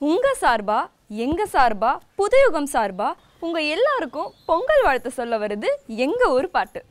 உங்க சார்பா எங்க சார்பா புதுயுகம் சார்பா உங்க எல்லாருக்கும் பொங்கல் வாழ்த்து சொல்ல வருது எங்க ஊர் பாட்டு.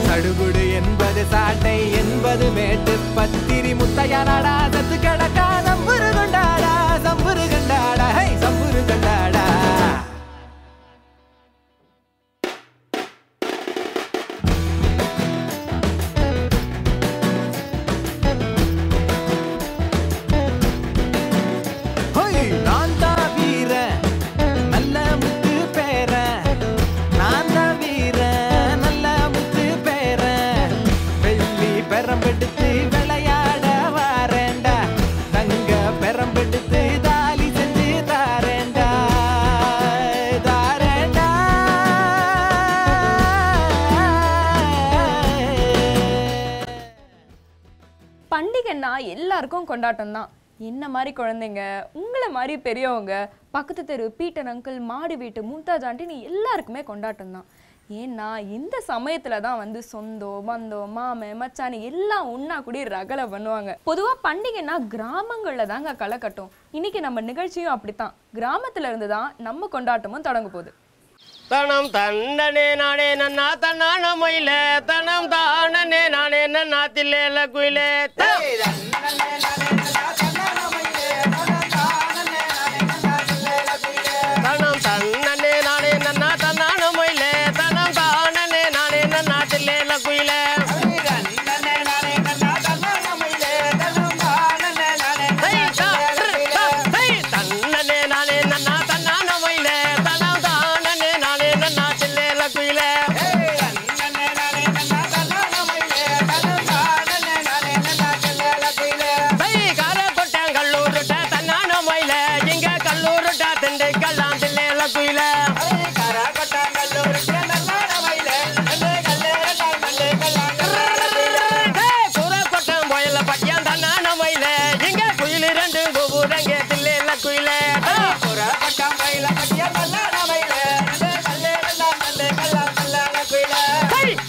சடுகுடு என்பது சாட்டை என்பது மேட்டு பத்திரி முத்தையானாடா சத்து கடக்கா சம்புரு கொண்டாடா சம்புரு கண்டாடா ஹை சம்புரு கண்டாடா. பண்டிகைன்னா எல்லாருக்கும் கொண்டாட்டம் தான். என்ன மாதிரி குழந்தைங்க, உங்களை மாதிரி பெரியவங்க, பக்கத்து தெரு பீட்டர் அங்கிள், மாடி வீட்டு மும்தாஜ் ஆண்டின்னு எல்லாருக்குமே கொண்டாட்டம் தான். ஏன்னா இந்த சமயத்துல தான் வந்து சொந்தம் பந்தம் மாமே மச்சானி எல்லாம் ஒன்னா கூடி ரகலை பண்ணுவாங்க. பொதுவா பண்டிகைன்னா கிராமங்கள்ல தாங்க களை கட்டும். இன்னைக்கு நம்ம நிகழ்ச்சியும் அப்படித்தான். கிராமத்துல இருந்து தான் நம்ம கொண்டாட்டமும் தொடங்க போகுது. தனம் தண்டனே நானே நன்னா தன்னான மயில தனம் தானே நானே நன்னா தில்லேல குயிலே தனம் தன்னே நானே நன்னா தன்னான மயில தனம் தானே நானே நன்னா தில்லேல குயிலே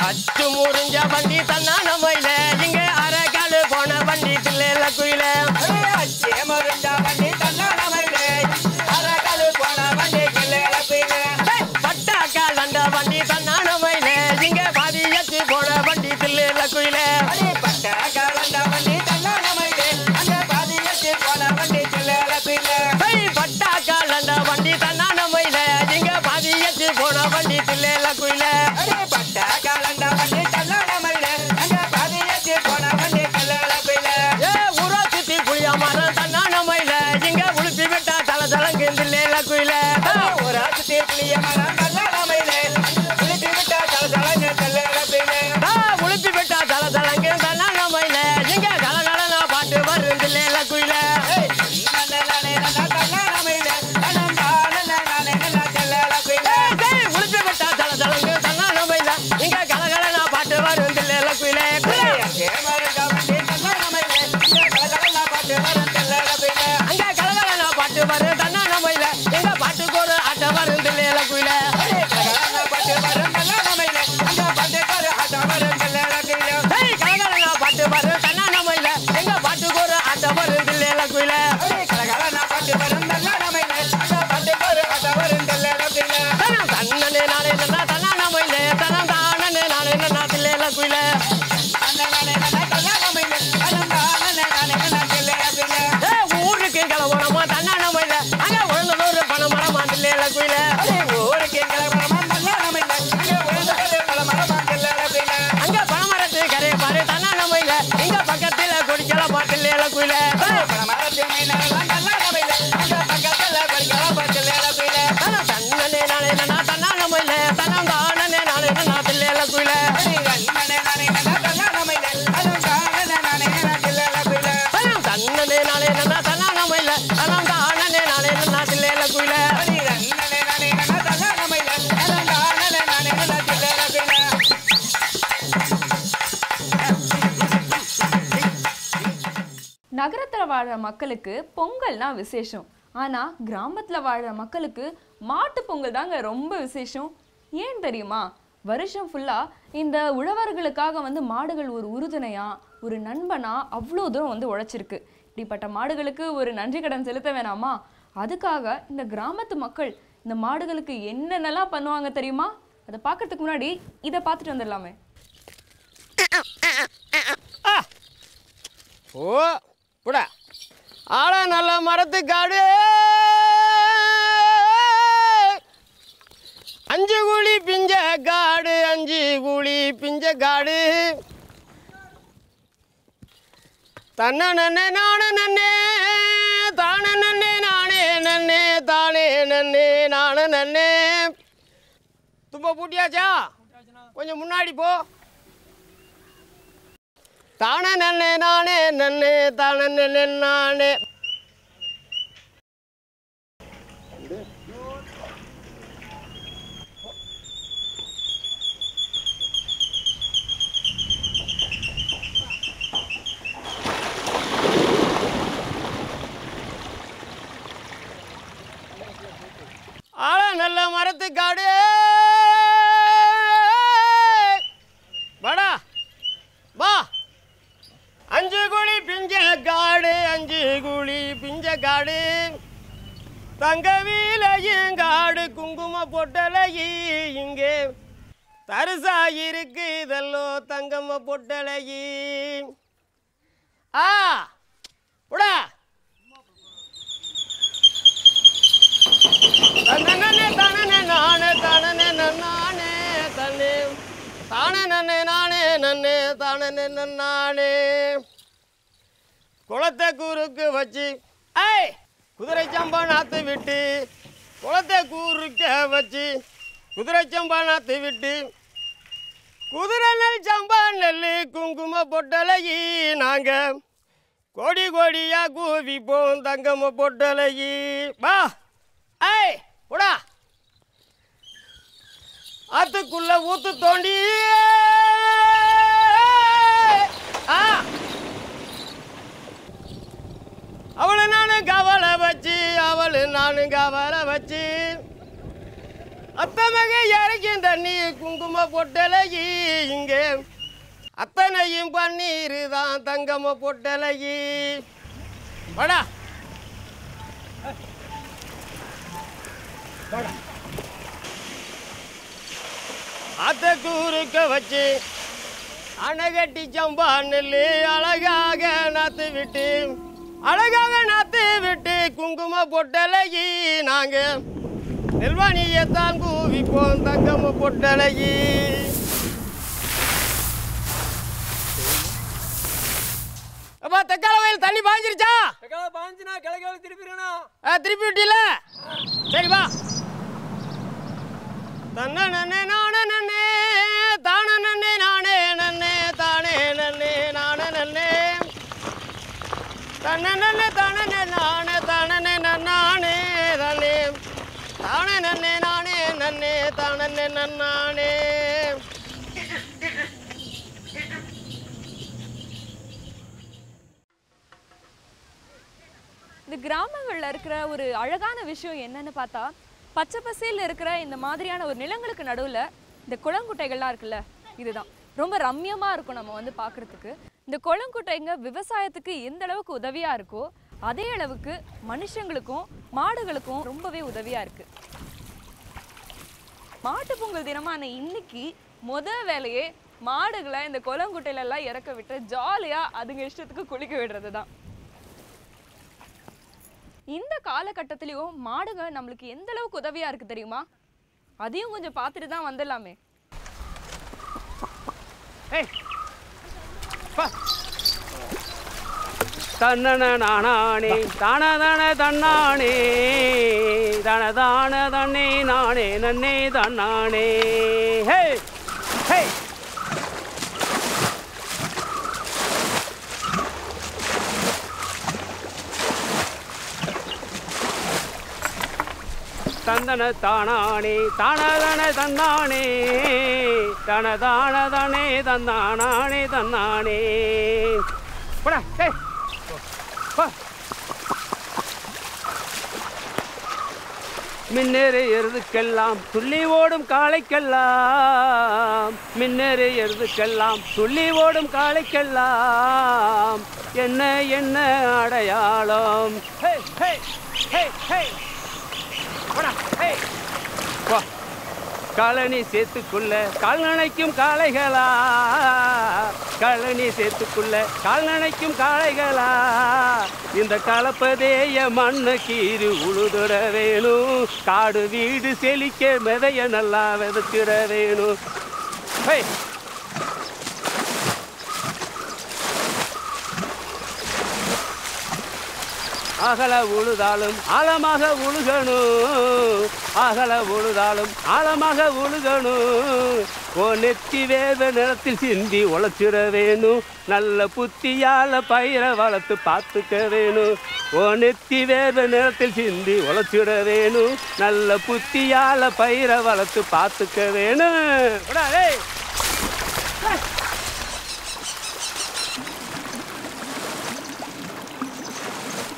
அச்சு முறிஞ்ச வண்டி தன்னான மயில இங்க அரைக்காலு போன வண்டி தில்லேல குயில அச்சு முறிஞ்ச வண்டி தன்னான மயில அரைக்காலு போன வண்டி தில்லேல குயில பட்டாக்கால் அந்த வண்டி தன்னான மயில இங்க பாதியச்சு போன வண்டி தில்லேல குயில பட்டாக்கால் அந்த வண்டி தன்னான மயில அங்க பாதியச்சு போன வண்டி தில்லேல குயில பட்டாக்கால் அந்த வண்டி தன்னான மயில இங்க பாதியச்சு போன வண்டி தில்லேல குயில பாட்டு வரு தன்னா நம்ம இல்ல எங்க பாட்டுக்கு ஒரு ஆட்ட வரும் தில்லையில குயில சிட்டியில் வாழ்கிற மக்களுக்கு பொங்கல்னா விசேஷம். ஆனால் கிராமத்தில் வாழ்கிற மக்களுக்கு மாட்டு பொங்கல் தாங்க ரொம்ப விசேஷம். ஏன் தெரியுமா? வருஷம் ஃபுல்லாக இந்த உழவர்களுக்காக வந்து மாடுகள் ஒரு உறுதுணையாக ஒரு நண்பனாக அவ்வளோ தூரம் வந்து உழைச்சிருக்கு. இப்படிப்பட்ட மாடுகளுக்கு ஒரு நன்றி கடன் செலுத்த வேணாமா? அதுக்காக இந்த கிராமத்து மக்கள் இந்த மாடுகளுக்கு என்னென்னலாம் பண்ணுவாங்க தெரியுமா? அதை பார்க்கறதுக்கு முன்னாடி இதை பார்த்துட்டு வந்துடலாமே. ஓ புடா ஆள நல்ல மரத்து காடு, 5 கூலி பிஞ்ச காடு, 5 கூலி பிஞ்ச காடு. தன்ன நன்னே நானே நன்னே தானே நன்னே நானே நன்னே தானே நன்னே நானே நன்னே. தும்ப பூட்டியாச்சா? கொஞ்சம் முன்னாடி போ. தானே நன்னே நானே நன்னே தானே நன்னே நானே. ஆள நல்ல மரத்து காடு, வாடா வா. 5 கூலி பிஞ்ச காடு, 5 கூலி பிஞ்ச காடு. தங்க வீலையும் காடு, குங்கும பொட்டலையி இங்கே தரிசாயிருக்கு இதெல்லோ தங்கம்ம பொட்டலையி. ஆ உடா தன்னே தானே நானே தானே நானே தன்னே தானே நன்னே நானே நன்னே தானே நானே. குளத்தை கூறுக்கு வச்சு ஐய் குதிரை சம்பா நாத்து விட்டு, குளத்தை கூறுக்க வச்சு குதிரை சம்பா நாத்து விட்டு, குதிரை நெல் சம்பா நெல் குங்கும பொட்டலையி நாங்கள் கோடி கோடியா கூவிப்போம் தங்கம்ம பொட்டலையி. வா ஐய் போடா. ஆத்துக்குள்ள ஊத்து தோண்டி அவளை நானு கவலை வச்சு, அவளு நானு கவலை வச்சு, அத்தமக இறக்கும் தண்ணி குங்கும பொட்டலையி இங்கே அத்தனையும் பன்னீர் தான் தங்கம்ம பொட்டலையி. வாடா அத்தை கூறுக்க வச்சு அணைகட்டி சம்பா நெல்லு அழகாக நாத்து விட்டு, அழகாக நாத்து விட்டு குங்கும பொட்டலையி நாங்க நெல்வாணியத்தான் கூவிப்போம் தங்கம்ம பொட்டலையி. அப்பா தக்காள வயல் தண்ணி பாய்ஞ்சிருச்சா? பாஞ்சுனா கிழக்கு திருப்பிடணும். திருப்பி விட்டில? சரி வா. தன்ன நன்னே நானே நன்னே தானே நன்னே நானே நன்னே தானே நன்னே நானே நன்னே தன்ன நன்னே தானே நானே தானே நன்னானே தானே தானே நன்னே நானே நன்னே தானே நன்னானே. இந்த கிராமங்களில் இருக்கிற ஒரு அழகான விஷயம் என்னன்னு பார்த்தா, பச்சை பசேல் இருக்கிற இந்த மாதிரியான ஒரு நிலங்களுக்கு நடுவில் இந்த குளங்குட்டைகள்லாம் இருக்குல்ல, இதுதான் ரொம்ப ரம்யமாக இருக்கும் நம்ம வந்து பார்க்குறதுக்கு. இந்த குளங்குட்டைங்க விவசாயத்துக்கு எந்த அளவுக்கு உதவியாக இருக்கோ அதே அளவுக்கு மனுஷங்களுக்கும் மாடுகளுக்கும் ரொம்பவே உதவியாக இருக்குது. மாட்டு பொங்கல் தினமான இன்னைக்கு வேலையே மாடுகளை இந்த குளங்குட்டையிலெல்லாம் இறக்க விட்டு ஜாலியாக அதுங்க இஷ்டத்துக்கு குளிக்க விடுறது தான். இந்த காலகட்டத்திலையும் மாடுங்க நம்மளுக்கு எந்த அளவுக்கு உதவியா இருக்கு தெரியுமா? அதையும் கொஞ்சம் பார்த்துட்டு தான் வந்துடலாமே. தன்னன நானே தானதான தன்னானே தனதான தன்னே நானே நன்னே தன்னானே. ஹே ஹே தந்தன தானானே தானதான தந்தானே தனதான தானே தந்தானே தன்னானே. போடா. மின்னேறியதுக்கெல்லாம் துள்ளி ஓடும் காளைக்கெல்லாம் மின்னேறியதுக்கெல்லாம் துள்ளி ஓடும் காளைக்கெல்லாம் என்ன என்ன அடையாளம் காலனி சேத்துக்குள்ள கால் நனைக்கும் காளைகளா காலனி சேத்துக்குள்ள கால் நனைக்கும் காளைகளா இந்த கலப்பதேய மண்ணு கீறு உழுதுட வேணும் காடு வீடு செழிக்க மெதைய நல்லா விதைச்சிட வேணும் அகல உழுதாலும் ஆழமாக உழுகணும் அகல உழுதாலும் ஆழமாக உழுகணும் ஓ நெத்தி வேத நிலத்தில் சிந்தி உழைச்சிட வேணும் நல்ல புத்தியால பயிரை வளர்த்து பார்த்துக்க வேணும் ஓ நெத்தி வேத நிலத்தில் சிந்தி உழைச்சிட வேணும் நல்ல புத்தியால பயிரை வளர்த்து பார்த்துக்க வேணும்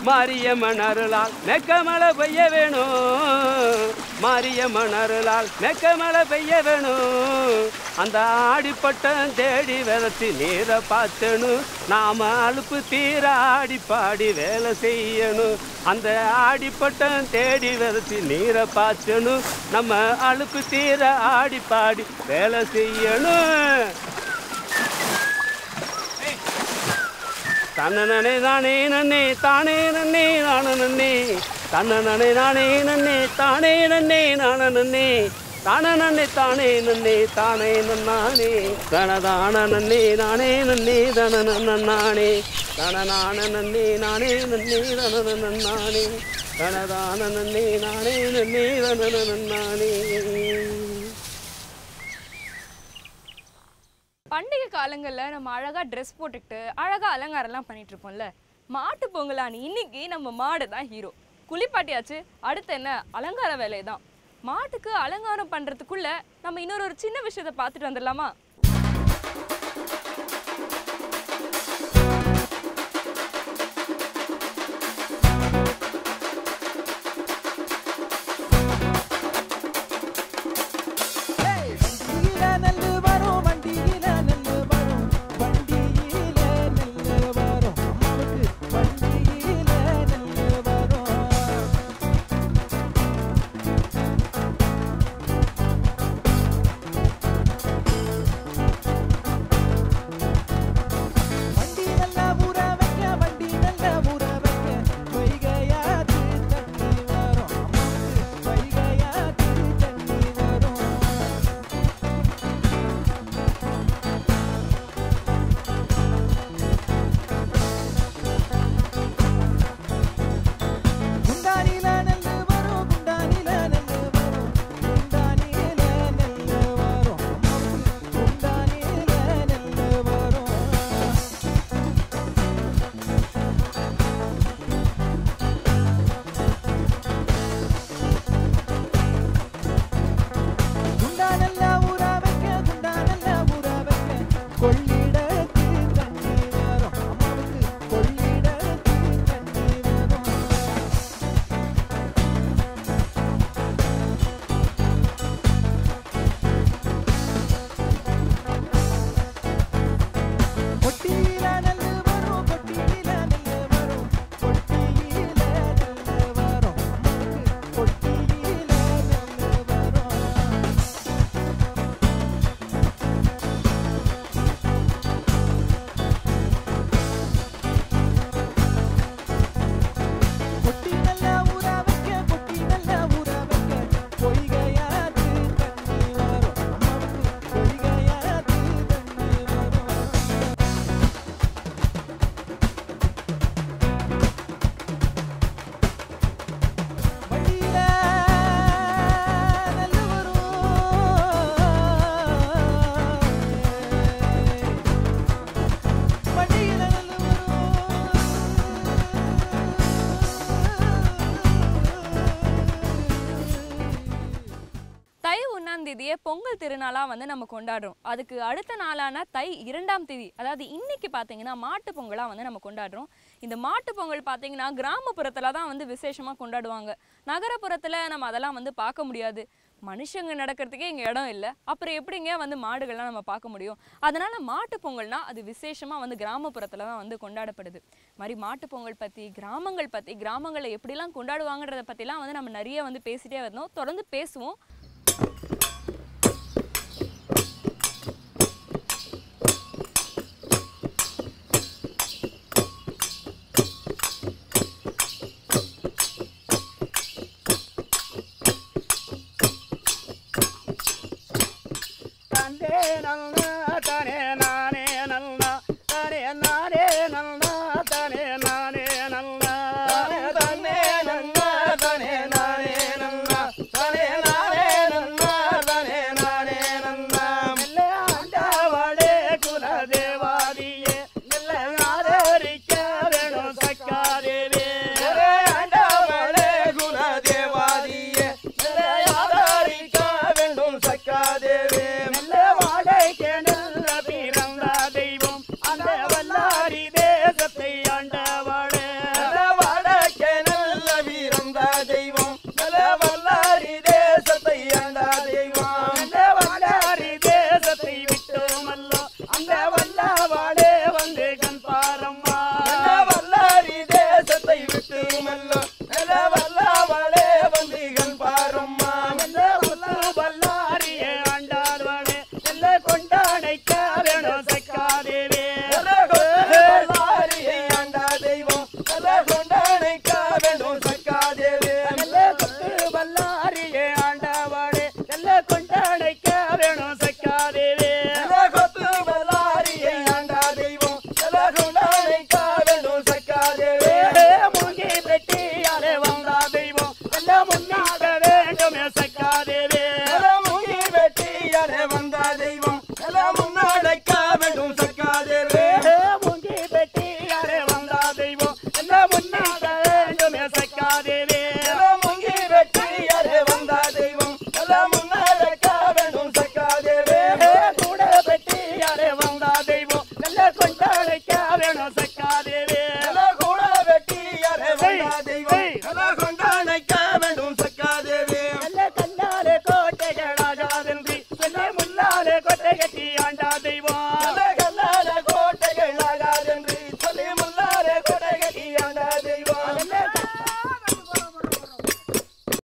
மாரியம்மன் அருளால் மெக்கமழை பெய்ய வேணும் மாரியம்மன் அருளால் மெக்கமழை பெய்ய வேணும் அந்த ஆடிப்பட்டம் தேடி விதைச்சி நீரை பாய்ச்சணும் நாம அலுப்பு தீர ஆடி பாடி வேலை செய்யணும் அந்த ஆடிப்பட்டம் தேடி விதைச்சி நீரை பாய்ச்சணும் நம்ம அலுப்பு தீர ஆடி பாடி வேலை செய்யணும் தன்னே நானே நன்னே தானே நன்னே நான நன்னே தன்னே நானே நன்னே தானே நன்னே நான நன்னே தான நன்னே தானே நன்னே தானே நன்னானே தனதான நன்னே நானே நன்னே தன நன்னானே தனநான நன்னே நானே நன்னே தன நன்னானே தனதான நன்னே நானே நன்னே தன நன்னானே. பண்டிகை காலங்களில் நம்ம அழகாக ட்ரெஸ் போட்டுக்கிட்டு அழகாக அலங்காரம்லாம் பண்ணிட்டு இருப்போம்ல. மாட்டு பொங்கலான்னு இன்னைக்கு நம்ம மாடு தான் ஹீரோ. குளிப்பாட்டியாச்சு, அடுத்து என்ன அலங்கார வேலை தான். மாட்டுக்கு அலங்காரம் பண்ணுறதுக்குள்ள நம்ம இன்னொரு சின்ன விஷயத்தை பார்த்துட்டு வந்துடலாமா? 31ஆம் தேதியே பொங்கல் திருநாளா வந்து நம்ம கொண்டாடுறோம். அதுக்கு அடுத்த நாளான தை 2ஆம் தேதி, அதாவது இன்னைக்கு பார்த்தீங்கன்னா மாட்டு பொங்கலா வந்து நம்ம கொண்டாடுறோம். இந்த மாட்டு பொங்கல் பார்த்தீங்கன்னா கிராமப்புறத்துல தான் வந்து விசேஷமா கொண்டாடுவாங்க. நகரப்புறத்துல நம்ம அதெல்லாம் வந்து பார்க்க முடியாது. மனுஷங்க நடக்கிறதுக்கே இங்கே இடம் இல்லை, அப்புறம் எப்படிங்க வந்து மாடுகள்லாம் நம்ம பார்க்க முடியும்? அதனால மாட்டு பொங்கல்னா அது விசேஷமாக வந்து கிராமப்புறத்தில் தான் வந்து கொண்டாடப்படுது. மாதிரி மாட்டு பொங்கல் பற்றி, கிராமங்கள் பற்றி, கிராமங்களை எப்படிலாம் கொண்டாடுவாங்கன்றதை பற்றிலாம் வந்து நம்ம நிறைய வந்து பேசிகிட்டே வந்தோம். தொடர்ந்து பேசுவோம். கொட்டை கட்டி